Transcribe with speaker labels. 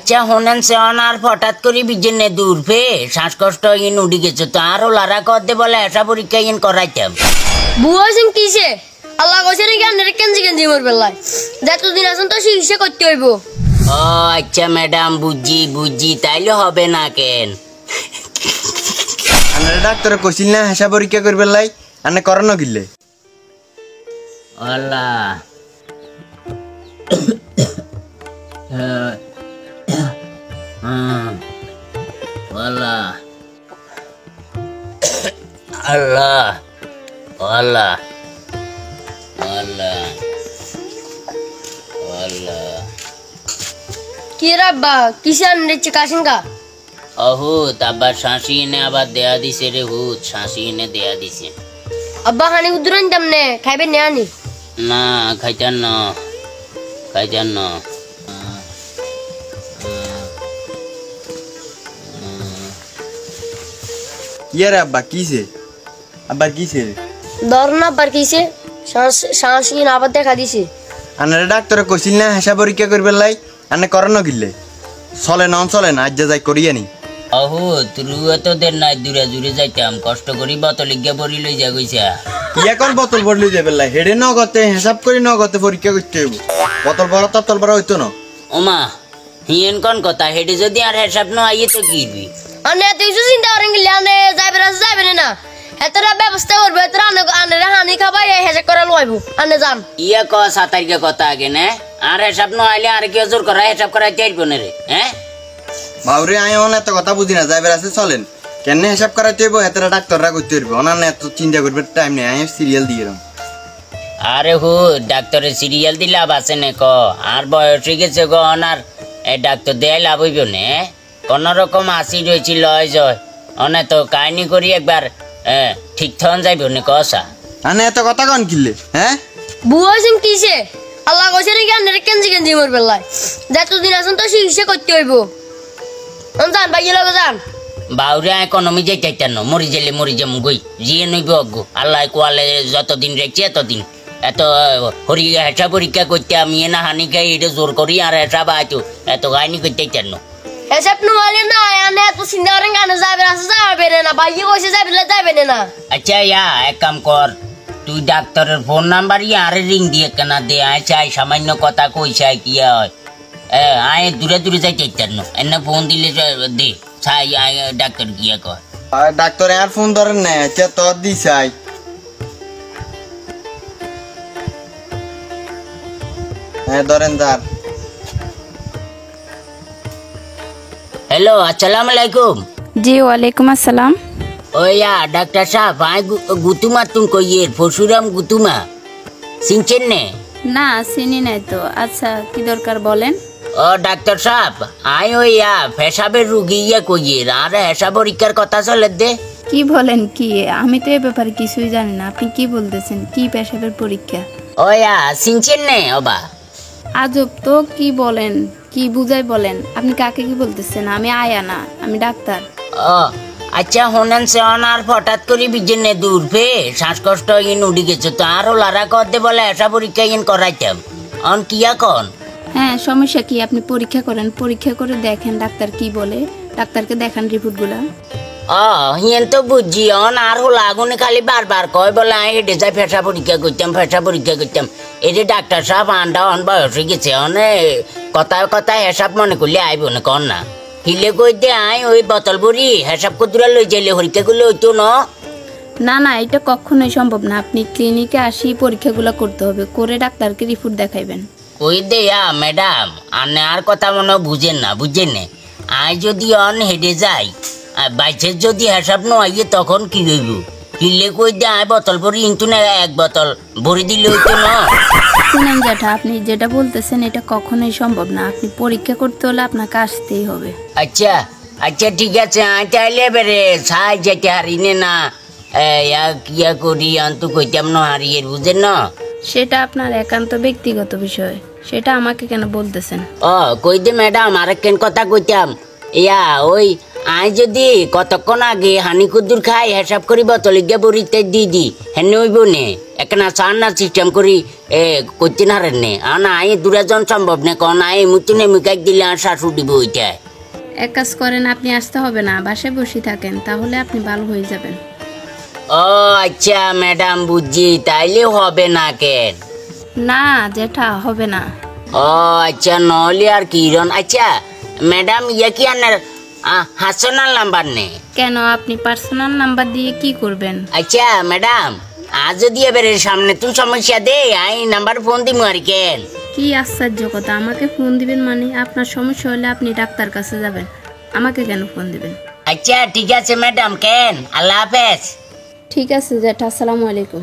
Speaker 1: আচ্ছা হোনেন সেন আর হঠাৎ করে বিজনে দূর ফে শ্বাসকষ্ট ইন উঠি গেছে তো আরো লারা করতে বলে এসা পরীক্ষা ইন করাইতাম
Speaker 2: বুয়া সিং কিসে আল্লাহ কইছে নাকি আন্নারে কেঞ্জি কেঞ্জি মর বেলায় যতদিন আছেন তো চিকিৎসা করতে হইব।
Speaker 1: ও আচ্ছা ম্যাডাম বুঝছি তাইলে হবে না কেন
Speaker 3: আন্নারে ডাক্তারে কইছিল না হেসা পরীক্ষা করবে লাই আন্নে করানো গিলে
Speaker 1: আল্লাহ আল্লাহ আল্লাহ আল্লাহ আল্লাহ আল্লাহ
Speaker 2: কি রাব্বা কিসে আন্নারে চিকাশিঙ্গা
Speaker 1: অহুত আবার শাঁসি এনে আবার দেয়া দিছে রে হুত শাঁসি এনে দেয়া দিছে
Speaker 2: আব্বা হানি উদুরান দামনে খাইবে নে আনি
Speaker 1: না খাইতান না
Speaker 3: ইয়ারে আব্বা কিসে আব্বা কিসে
Speaker 2: দরনা আব্বার কিসে শ্বাসি আবার দেখা দিছে
Speaker 3: আন্নারে ডাক্তারে কইছিল না হেসা পরীক্ষা করবে লাই আন্নে করানো গিলে চলে না আজ যাই করিয়ানি
Speaker 1: অহু তুই তো দের নাই দূরে যাইতাম কষ্ট করি বোতল গিয়া বড়ি লই যা গইছা
Speaker 3: এখন বোতল ভরলি যাবে লাই হেডে নগতে হিসাব করে নগতে পরীক্ষা করতে হইব বোতল ভরা হইতো না
Speaker 1: ওমা হিয়েন কোন কথা হেডে যদি আর হিসাব ন আইয়ে তো কিবি
Speaker 2: আনে তুই চিন্তা করেন গিলে আনে যাবে না এতরা ব্যবস্থা করবে এতরা আনে হানি খাবাই হেসে করে লইব আনে যান
Speaker 1: ইয়া ক 7 তারিখে কথা আগে না আর হিসাব ন আইলে আর কি জোর করা হিসাব করা চাইব না রে হ্যাঁ
Speaker 3: বাউরে আই অন এত কথা বুঝি না যাইবার আছে চলেন কেন হিসাব করাইতে হইব এতরা ডাক্তাররা করতে হইব অনার এত চিন্তা করবে টাইম নেই আই সিরিয়াল দিয়ে দাও
Speaker 1: আরে হু ডাক্তারের সিরিয়াল দিলে লাভ আছে না ক আর বয়স হয়ে গেছে গো অনার এই ডাক্তার দেয় লাভ হইব না কোন রকম আসি রয়েছিল জয় অনে তো কাহিনী করি একবার ঠিক থন যাইব না কসা
Speaker 3: আনে এত কথা কন কিলে হ্যাঁ
Speaker 2: বুয়া সিং কিসে আল্লাহ কইছে নাকি আন্নারে কেঞ্জি মর বেলায় যতদিন আছেন তো চিকিৎসা করতে হইব যান ভাই লগে যান
Speaker 1: বাউরে ইকোনমি যাইতাইতান না মরি যাম গই জিয়ে নইব অজ্ঞ আল্লাহ কোয়ালে যতদিন রেখছে এতদিন এত হরি হেসা পরীক্ষা করতে আমি না হানি খাই এটা জোর করি আর হেসা বাইতো এত কাহিনী করতেইতান না
Speaker 2: এসব নোয়ালে না আনে এত চিন্তা করেন গানে যাবে না ভাই কইছে যাবে না
Speaker 1: আচ্ছা ইয়া এক কাম কর তুই ডাক্তারের ফোন নাম্বার আরে রিং দিয়ে কেনা দে আয় চাই সামান্য কথা কইছাই কি হয় আয় দূরে যাইতাইতান না এনে ফোন দিলে দে চাই আয় ডাক্তার গিয়া কয়
Speaker 3: ডাক্তার আর ফোন ধরেন না আচ্ছা তোর দিছাই হ্যাঁ ধরেন দার
Speaker 1: हेलो अस्सलाम वालेकुम
Speaker 4: जी वालेकुम अस्सलाम
Speaker 1: ओ या डॉक्टर साहब आए गुतुमा तुमको ये परशुराम गुतुमा सिंचन ने
Speaker 4: না চিনি নাই তো আচ্ছা কি দরকার বলেন
Speaker 1: ও ডাক্তার সাহেব আই ও ইয়া পেশাবের রোগী ইয়া কইয়ে আর হেসা পরীক্ষার কথা চলে দে
Speaker 4: কি বলেন কি আমি তো এই ব্যাপারে কিছুই জানি না আপনি কি বলতেছেন কি পেশাবের পরীক্ষা
Speaker 1: ও ইয়া সিনচেন নে ওবা
Speaker 4: আজব তো কি বলেন কি বুঝাই বলেন আপনি কাকে কি বলতেছেন আমি আয়া না আমি ডাক্তার
Speaker 1: ও আচ্ছা হোনেন সেন আর হঠাৎ করে বিজনে দূর ফে শ্বাসকষ্ট ইন উঠি গেছে তো আরো লারা করতে বলে হেসা পরীক্ষা ইন করাইতাম অন কিয়া কোন
Speaker 4: হ্যাঁ সমস্যা কি আপনি পরীক্ষা করেন পরীক্ষা করে দেখেন ডাক্তার কি বলে ডাক্তারকে দেখান রিপোর্টগুলা
Speaker 1: ও হিয়েন তো বুঝছি অন আর হলো আগুনে খালি বারবার কয় বলে আমি হেঁটে যাই ফেসা পরীক্ষা করতাম এই যে ডাক্তার সাহেব আন্ডা অন বয়স হয়ে গেছে অনে কথায় হেসাব মনে করলে আইব না কন না হিলে কই দে আই ওই বোতল ভরি হেসাব কুদুরা লই যাইলে পরীক্ষা করলে হইতো
Speaker 4: না না এটা কখনোই সম্ভব না আপনি ক্লিনিকে আসি পরীক্ষাগুলো করতে হবে করে ডাক্তারকে রিপোর্ট দেখাইবেন
Speaker 1: কই দে ম্যাডাম আনে আর কথা মনে বুঝেন না আই যদি অন হেঁটে যাই বাইচের যদি হেসাব নয় তখন কি হইব কিলে কই দে আয় বোতল ভরি কিন্তু না এক বোতল ভরি দিলে হইতো না
Speaker 4: শুনেন জ্যাঠা আপনি যেটা বলতেছেন এটা কখনোই সম্ভব না আপনি পরীক্ষা করতে হলে আপনাকে আসতেই হবে
Speaker 1: আচ্ছা ঠিক আছে আই তাইলে বেরে ছাই যেতে হারিনে না কিয়া করি অন্তু কইতাম না হারিয়ে বুঝেন না
Speaker 4: সেটা আপনার একান্ত ব্যক্তিগত বিষয় সেটা আমাকে কেন বলতেছেন
Speaker 1: ও কই দে ম্যাডাম আরেকখান কথা কইতাম ইয়া ওই আই যদি কতক্ষণ আগে হানি কুদ্দুর খাই হিসাব করি বোতল গিয়ে বড়িতে দি হেনে হইব নে একনা চান না সিস্টেম করি করতে না রে আনা আই দুরাজন সম্ভব নে কন আই মুতুনে মুখাই দিলে আর শাশু দিব ওইটা।
Speaker 4: এক কাজ করেন, আপনি আসতে হবে না, বাসায় বসে থাকেন, তাহলে আপনি ভালো হয়ে যাবেন।
Speaker 1: ও আচ্ছা ম্যাডাম বুঝছি, তাইলে হবে না কেন?
Speaker 4: না জেঠা, হবে না।
Speaker 1: ও আচ্ছা নহলে আর কি রন। আচ্ছা ম্যাডাম ইয়ে কি আনার হাসনার নাম্বার নে
Speaker 4: কেন, আপনি পার্সোনাল নাম্বার দিয়ে কি করবেন?
Speaker 1: আচ্ছা ম্যাডাম আজ যদি এবারে সামনে তুমি সমস্যা দে আই নাম্বার ফোন দিমু আর কেন।
Speaker 4: কি আশ্চর্য কথা, আমাকে ফোন দিবেন মানে? আপনার সমস্যা হলে আপনি ডাক্তার কাছে যাবেন, আমাকে কেন ফোন দিবেন?
Speaker 1: আচ্ছা ঠিক আছে ম্যাডাম, কেন? আল্লাহ হাফেজ।
Speaker 4: ঠিক আছে জেঠা, আসসালামু আলাইকুম।